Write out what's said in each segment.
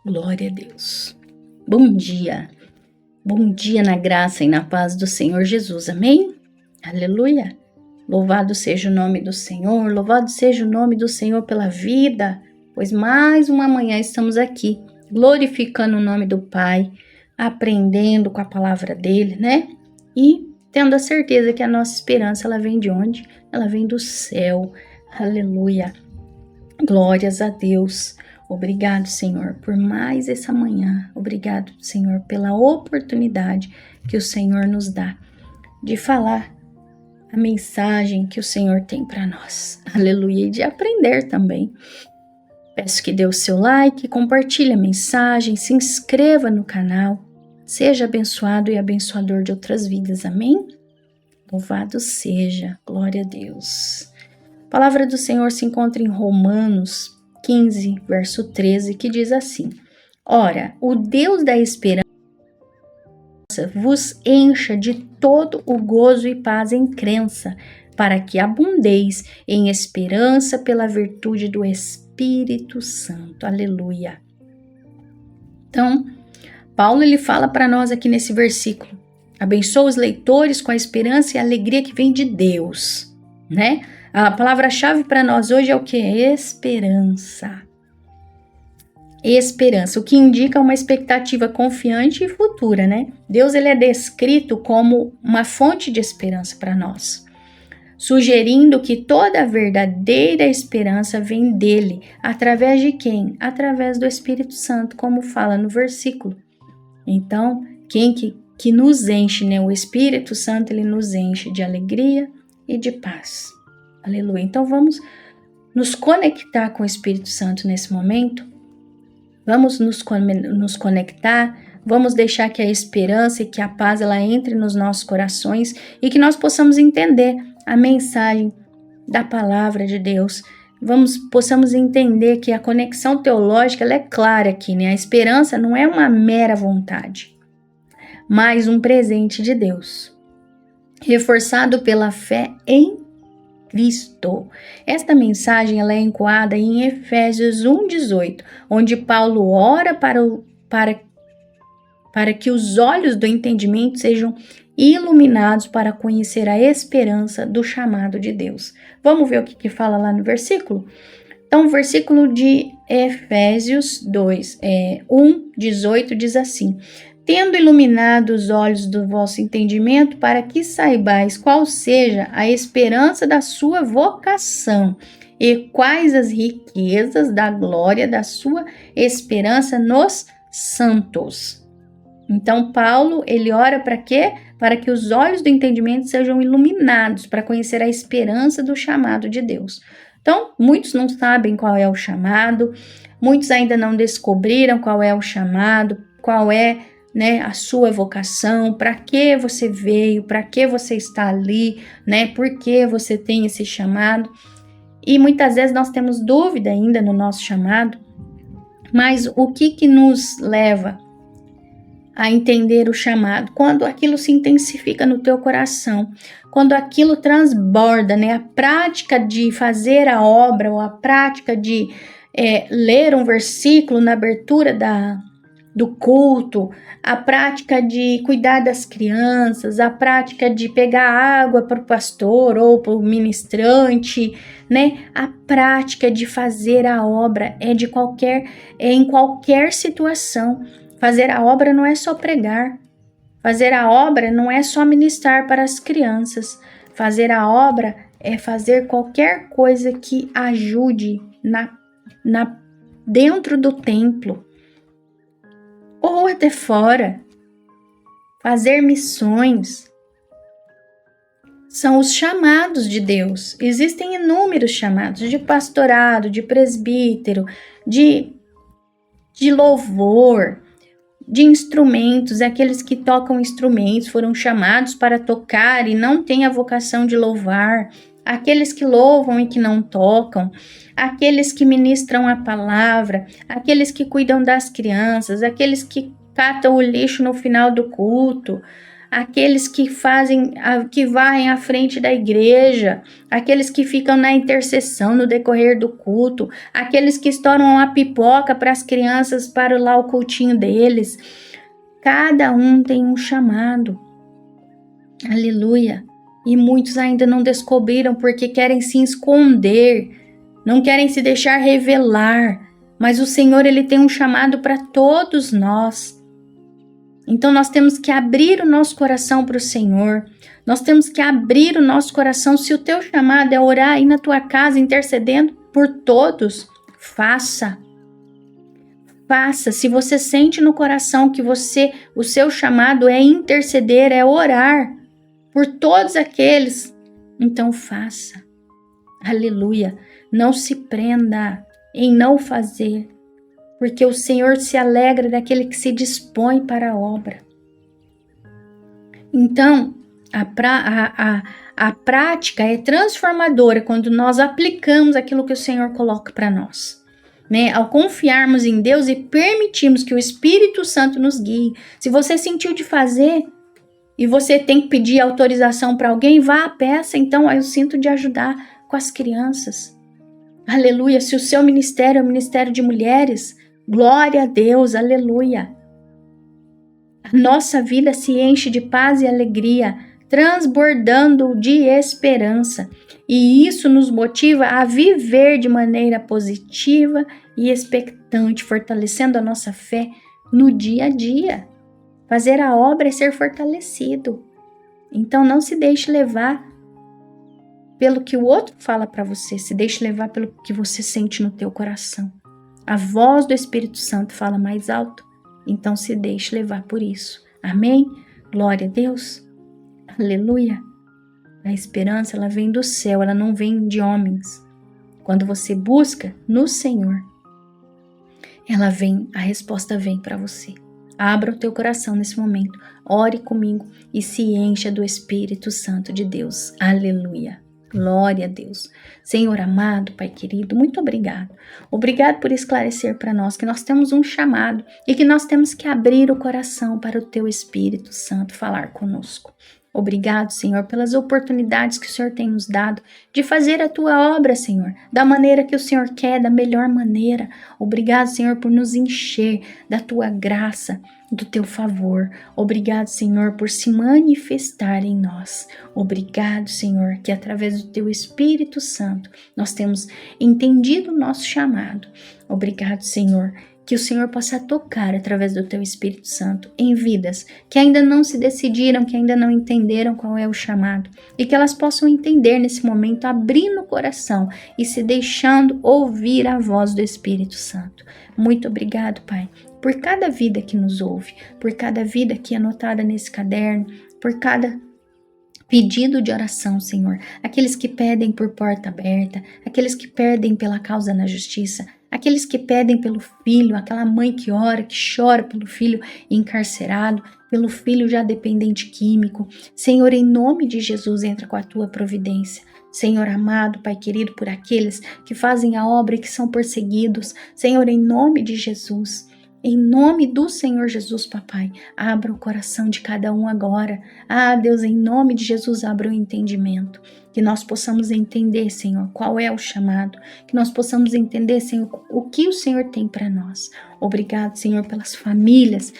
Glória a Deus. Bom dia. Bom dia na graça e na paz do Senhor Jesus. Amém? Aleluia. Louvado seja o nome do Senhor. Louvado seja o nome do Senhor pela vida. Pois mais uma manhã estamos aqui, glorificando o nome do Pai, aprendendo com a palavra dele, né? E tendo a certeza que a nossa esperança, ela vem de onde? Ela vem do céu. Aleluia. Glórias a Deus. Obrigado, Senhor, por mais essa manhã. Obrigado, Senhor, pela oportunidade que o Senhor nos dá de falar a mensagem que o Senhor tem para nós. Aleluia. E de aprender também. Peço que dê o seu like, compartilhe a mensagem, se inscreva no canal. Seja abençoado e abençoador de outras vidas. Amém? Louvado seja. Glória a Deus. A palavra do Senhor se encontra em Romanos 15, verso 13, que diz assim: Ora, o Deus da esperança vos encha de todo o gozo e paz em crença, para que abundeis em esperança pela virtude do Espírito Santo. Aleluia. Então, Paulo ele fala para nós aqui nesse versículo: abençoa os leitores com a esperança e a alegria que vem de Deus, né? A palavra-chave para nós hoje é o que? Esperança. Esperança, o que indica uma expectativa confiante e futura, né? Deus ele é descrito como uma fonte de esperança para nós, sugerindo que toda a verdadeira esperança vem dele. Através de quem? Através do Espírito Santo, como fala no versículo. Então, quem que nos enche, né? O Espírito Santo, ele nos enche de alegria e de paz. Aleluia. Então vamos nos conectar com o Espírito Santo nesse momento. Vamos nos conectar. Vamos deixar que a esperança e que a paz ela entre nos nossos corações e que nós possamos entender a mensagem da palavra de Deus. Possamos entender que a conexão teológica ela é clara aqui, né? A esperança não é uma mera vontade, mas um presente de Deus, reforçado pela fé em Cristo. Esta mensagem ela é encoada em Efésios 1:18, onde Paulo ora para que os olhos do entendimento sejam iluminados para conhecer a esperança do chamado de Deus. Vamos ver o que fala lá no versículo? Então, o versículo de Efésios 1:18 diz assim: tendo iluminado os olhos do vosso entendimento, para que saibais qual seja a esperança da sua vocação e quais as riquezas da glória da sua esperança nos santos. Então, Paulo, ele ora para quê? Para que os olhos do entendimento sejam iluminados, para conhecer a esperança do chamado de Deus. Então, muitos não sabem qual é o chamado, muitos ainda não descobriram qual é o chamado, qual é, né, a sua vocação, para que você veio, para que você está ali, né, por que você tem esse chamado. E muitas vezes nós temos dúvida ainda no nosso chamado, mas o que nos leva a entender o chamado? Quando aquilo se intensifica no teu coração, quando aquilo transborda, né, a prática de fazer a obra, ou a prática de ler um versículo na abertura do culto, a prática de cuidar das crianças, a prática de pegar água para o pastor ou para o ministrante, né? A prática de fazer a obra é em qualquer situação. Fazer a obra não é só pregar. Fazer a obra não é só ministrar para as crianças. Fazer a obra é fazer qualquer coisa que ajude dentro do templo ou até fora. Fazer missões são os chamados de Deus. Existem inúmeros chamados de pastorado, de presbítero, de louvor, de instrumentos. Aqueles que tocam instrumentos foram chamados para tocar e não têm a vocação de louvar. Aqueles que louvam e que não tocam, aqueles que ministram a palavra, aqueles que cuidam das crianças, aqueles que catam o lixo no final do culto, aqueles que que varrem à frente da igreja, aqueles que ficam na intercessão no decorrer do culto, aqueles que estouram a pipoca para as crianças para lá o cultinho deles. Cada um tem um chamado. Aleluia. E muitos ainda não descobriram porque querem se esconder, não querem se deixar revelar. Mas o Senhor, Ele tem um chamado para todos nós. Então nós temos que abrir o nosso coração para o Senhor. Nós temos que abrir o nosso coração. Se o teu chamado é orar aí na tua casa, intercedendo por todos, faça. Faça. Se você sente no coração que o seu chamado é interceder, é orar por todos aqueles, então faça. Aleluia. Não se prenda em não fazer, porque o Senhor se alegra daquele que se dispõe para a obra. Então, a prática é transformadora quando nós aplicamos aquilo que o Senhor coloca para nós. Né? Ao confiarmos em Deus e permitirmos que o Espírito Santo nos guie. Se você sentiu de fazer e você tem que pedir autorização para alguém, vá, peça. Então, eu sinto de ajudar com as crianças. Aleluia. Se o seu ministério é o ministério de mulheres, glória a Deus, aleluia. A nossa vida se enche de paz e alegria, transbordando de esperança. E isso nos motiva a viver de maneira positiva e expectante, fortalecendo a nossa fé no dia a dia. Fazer a obra é ser fortalecido. Então não se deixe levar pelo que o outro fala para você, se deixe levar pelo que você sente no teu coração. A voz do Espírito Santo fala mais alto, então se deixe levar por isso. Amém? Glória a Deus. Aleluia. A esperança, ela vem do céu, ela não vem de homens. Quando você busca no Senhor, a resposta vem para você. Abra o teu coração nesse momento, ore comigo e se encha do Espírito Santo de Deus. Aleluia. Glória a Deus. Senhor amado, Pai querido, muito obrigado. Obrigado por esclarecer para nós que nós temos um chamado e que nós temos que abrir o coração para o Teu Espírito Santo falar conosco. Obrigado, Senhor, pelas oportunidades que o Senhor tem nos dado de fazer a Tua obra, Senhor, da maneira que o Senhor quer, da melhor maneira. Obrigado, Senhor, por nos encher da Tua graça, do Teu favor. Obrigado, Senhor, por se manifestar em nós. Obrigado, Senhor, que através do Teu Espírito Santo nós temos entendido o nosso chamado. Obrigado, Senhor, que o Senhor possa tocar através do Teu Espírito Santo em vidas que ainda não se decidiram, que ainda não entenderam qual é o chamado e que elas possam entender nesse momento, abrindo o coração e se deixando ouvir a voz do Espírito Santo. Muito obrigado, Pai, por cada vida que nos ouve, por cada vida que é anotada nesse caderno, por cada pedido de oração, Senhor, aqueles que pedem por porta aberta, aqueles que pedem pela causa na justiça, aqueles que pedem pelo filho, aquela mãe que ora, que chora pelo filho encarcerado, pelo filho já dependente químico. Senhor, em nome de Jesus, entra com a Tua providência. Senhor amado, Pai querido, por aqueles que fazem a obra e que são perseguidos. Senhor, em nome de Jesus, em nome do Senhor Jesus, papai, abra o coração de cada um agora. Ah, Deus, em nome de Jesus, abra o entendimento. Que nós possamos entender, Senhor, qual é o chamado. Que nós possamos entender, Senhor, o que o Senhor tem para nós. Obrigado, Senhor, pelas famílias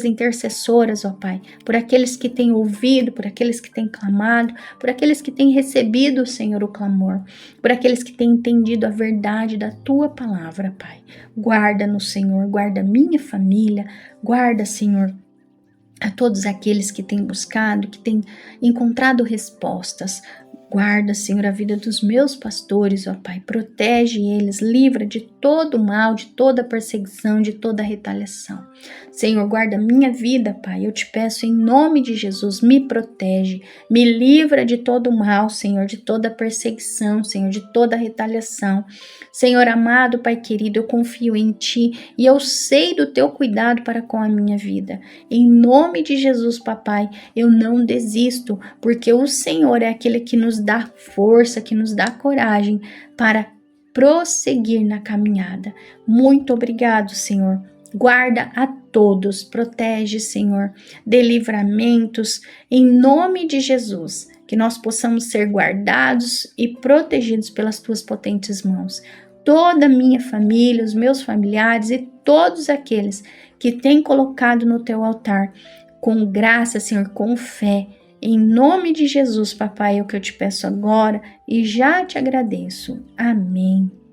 intercessoras, ó Pai. Por aqueles que têm ouvido, por aqueles que têm clamado, por aqueles que têm recebido, Senhor, o clamor. Por aqueles que têm entendido a verdade da Tua palavra, Pai. Guarda-nos, Senhor, guarda a minha família, guarda, Senhor, a todos aqueles que têm buscado, que têm encontrado respostas. Guarda, Senhor, a vida dos meus pastores, ó Pai. Protege eles, livra de todo mal, de toda perseguição, de toda retaliação. Senhor, guarda a minha vida, Pai. Eu te peço em nome de Jesus, me protege, me livra de todo mal, Senhor, de toda perseguição, Senhor, de toda retaliação. Senhor amado, Pai querido, eu confio em Ti e eu sei do Teu cuidado para com a minha vida. Em nome de Jesus, Papai, eu não desisto, porque o Senhor é aquele que nos dá força, que nos dá coragem para prosseguir na caminhada. Muito obrigado, Senhor. Guarda a todos, protege, Senhor, dê livramentos, em nome de Jesus, que nós possamos ser guardados e protegidos pelas tuas potentes mãos. Toda a minha família, os meus familiares e todos aqueles que têm colocado no teu altar, com graça, Senhor, com fé, em nome de Jesus, papai, é o que eu te peço agora e já te agradeço. Amém.